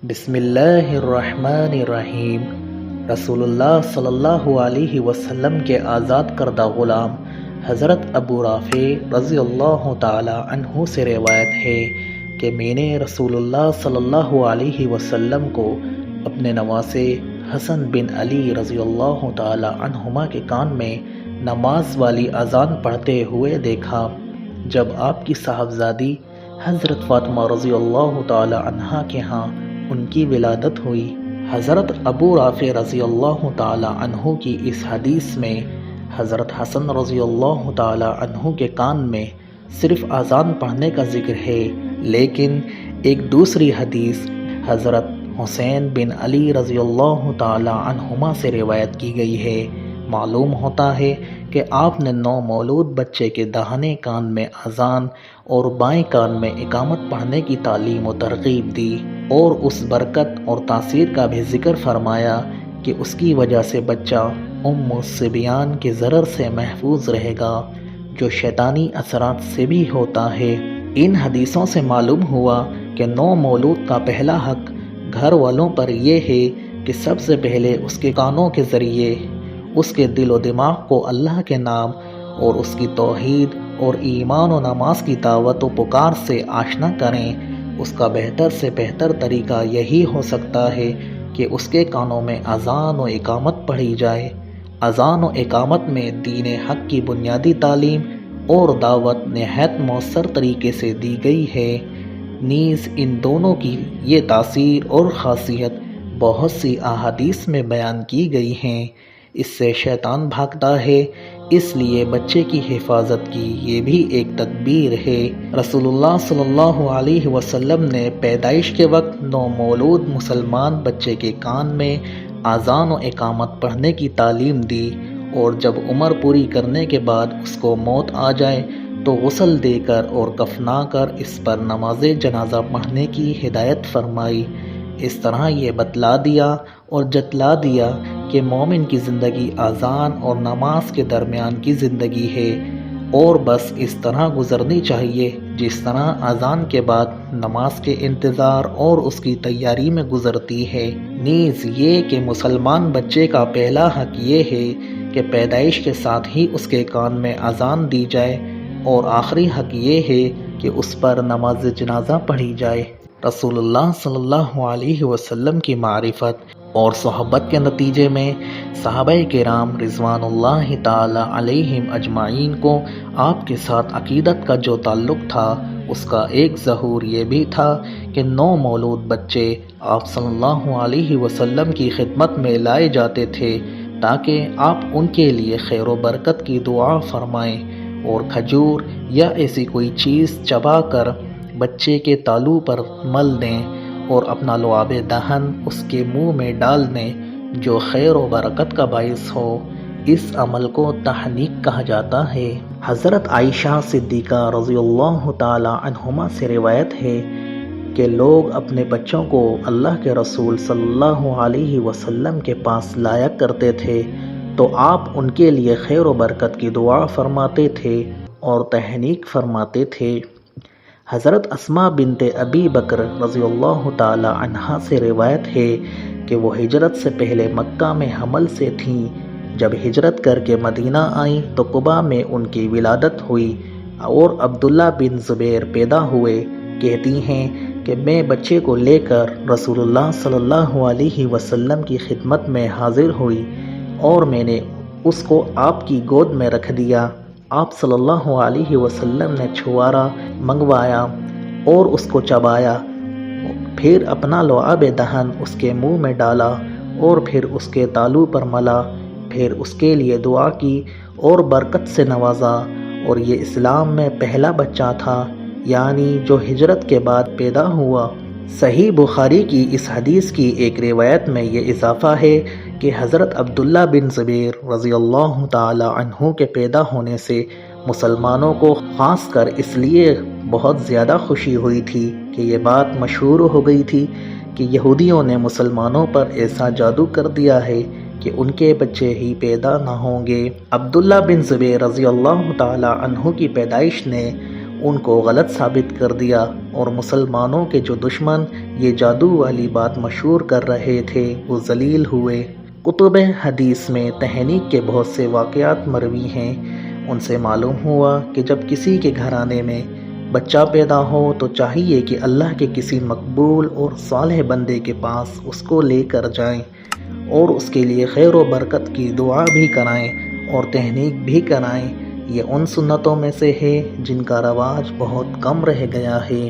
بسم اللہ الرحمن الرحیم۔ رسول اللہ صلی اللہ علیہ وسلم کے آزاد کردہ غلام حضرت ابو رافع رضی اللہ تعالی عنہ سے روایت ہے کہ میں نے رسول اللہ صلی اللہ علیہ وسلم کو اپنے نواسے حسن بن علی رضی اللہ تعالی عنہما کے کان میں نماز والی اذان پڑھتے ہوئے دیکھا جب آپ کی صاحبزادی حضرت فاطمہ رضی اللہ تعالی عنہا کے ہاں ان کی ولادت ہوئی۔ حضرت ابو رافع رضی اللہ تعالی عنہ کی اس حدیث میں حضرت حسن رضی اللہ تعالی عنہ کے کان میں صرف اذان پڑھنے کا ذکر ہے، لیکن ایک دوسری حدیث حضرت حسین بن علی رضی اللہ تعالی عنہما سے روایت کی گئی ہے۔ معلوم ہوتا ہے کہ آپ نے نومولود بچے کے داہنے کان میں اذان اور بائیں کان میں اقامت پڑھنے کی تعلیم و ترغیب دی، اور اس برکت اور تاثیر کا بھی ذکر فرمایا کہ اس کی وجہ سے بچہ الصبیان کے ضرر سے محفوظ رہے گا جو شیطانی اثرات سے بھی ہوتا ہے۔ ان حدیثوں سے معلوم ہوا کہ نومولود کا پہلا حق گھر والوں پر یہ ہے کہ سب سے پہلے اس کے کانوں کے ذریعے اس کے دل و دماغ کو اللہ کے نام اور اس کی توحید اور ایمان و نماز کی دعوت و پکار سے آشنا کریں۔ اس کا بہتر سے بہتر طریقہ یہی ہو سکتا ہے کہ اس کے کانوں میں اذان و اقامت پڑھی جائے۔ اذان و اقامت میں دین حق کی بنیادی تعلیم اور دعوت نہایت مؤثر طریقے سے دی گئی ہے۔ نیز ان دونوں کی یہ تاثیر اور خاصیت بہت سی احادیث میں بیان کی گئی ہیں۔ اس سے شیطان بھاگتا ہے، اس لیے بچے کی حفاظت کی یہ بھی ایک تدبیر ہے۔ رسول اللہ صلی اللہ علیہ وسلم نے پیدائش کے وقت نومولود مسلمان بچے کے کان میں اذان و اقامت پڑھنے کی تعلیم دی، اور جب عمر پوری کرنے کے بعد اس کو موت آ جائے تو غسل دے کر اور کفنا کر اس پر نماز جنازہ پڑھنے کی ہدایت فرمائی۔ اس طرح یہ بتلا دیا اور جتلا دیا کہ مومن کی زندگی اذان اور نماز کے درمیان کی زندگی ہے، اور بس اس طرح گزرنی چاہیے جس طرح اذان کے بعد نماز کے انتظار اور اس کی تیاری میں گزرتی ہے۔ نیز یہ کہ مسلمان بچے کا پہلا حق یہ ہے کہ پیدائش کے ساتھ ہی اس کے کان میں اذان دی جائے، اور آخری حق یہ ہے کہ اس پر نماز جنازہ پڑھی جائے۔ رسول اللہ صلی اللہ علیہ وسلم کی معرفت اور صحبت کے نتیجے میں صحابہ کرام رضوان اللہ تعالی علیہم اجمعین کو آپ کے ساتھ عقیدت کا جو تعلق تھا، اس کا ایک ظہور یہ بھی تھا کہ نومولود بچے آپ صلی اللہ علیہ وسلم کی خدمت میں لائے جاتے تھے تاکہ آپ ان کے لیے خیر و برکت کی دعا فرمائیں، اور کھجور یا ایسی کوئی چیز چبا کر بچے کے تالو پر مل دیں اور اپنا لعاب دہن اس کے منہ میں ڈال دیں جو خیر و برکت کا باعث ہو۔ اس عمل کو تحنیک کہا جاتا ہے۔ حضرت عائشہ صدیقہ رضی اللہ تعالی عنہما سے روایت ہے کہ لوگ اپنے بچوں کو اللہ کے رسول صلی اللہ علیہ وسلم کے پاس لایا کرتے تھے تو آپ ان کے لیے خیر و برکت کی دعا فرماتے تھے اور تحنیک فرماتے تھے۔ حضرت اسماء بنت ابی بکر رضی اللہ تعالی عنہا سے روایت ہے کہ وہ ہجرت سے پہلے مکہ میں حمل سے تھیں۔ جب ہجرت کر کے مدینہ آئیں تو قباء میں ان کی ولادت ہوئی اور عبداللہ بن زبیر پیدا ہوئے۔ کہتی ہیں کہ میں بچے کو لے کر رسول اللہ صلی اللہ علیہ وسلم کی خدمت میں حاضر ہوئی، اور میں نے اس کو آپ کی گود میں رکھ دیا۔ آپ صلی اللہ علیہ وسلم نے چھوارا منگوایا اور اس کو چبایا، پھر اپنا لعاب دہن اس کے منہ میں ڈالا اور پھر اس کے تالو پر ملا، پھر اس کے لیے دعا کی اور برکت سے نوازا، اور یہ اسلام میں پہلا بچہ تھا، یعنی جو ہجرت کے بعد پیدا ہوا۔ صحیح بخاری کی اس حدیث کی ایک روایت میں یہ اضافہ ہے کہ حضرت عبداللہ بن زبیر رضی اللہ تعالی عنہ کے پیدا ہونے سے مسلمانوں کو خاص کر اس لیے بہت زیادہ خوشی ہوئی تھی کہ یہ بات مشہور ہو گئی تھی کہ یہودیوں نے مسلمانوں پر ایسا جادو کر دیا ہے کہ ان کے بچے ہی پیدا نہ ہوں گے۔ عبداللہ بن زبیر رضی اللہ تعالی عنہ کی پیدائش نے ان کو غلط ثابت کر دیا، اور مسلمانوں کے جو دشمن یہ جادو والی بات مشہور کر رہے تھے وہ ذلیل ہوئے۔ کتب حدیث میں تحنیک کے بہت سے واقعات مروی ہیں۔ ان سے معلوم ہوا کہ جب کسی کے گھرانے میں بچہ پیدا ہو تو چاہیے کہ اللہ کے کسی مقبول اور صالح بندے کے پاس اس کو لے کر جائیں اور اس کے لیے خیر و برکت کی دعا بھی کرائیں اور تحنیک بھی کرائیں۔ یہ ان سنتوں میں سے ہے جن کا رواج بہت کم رہ گیا ہے۔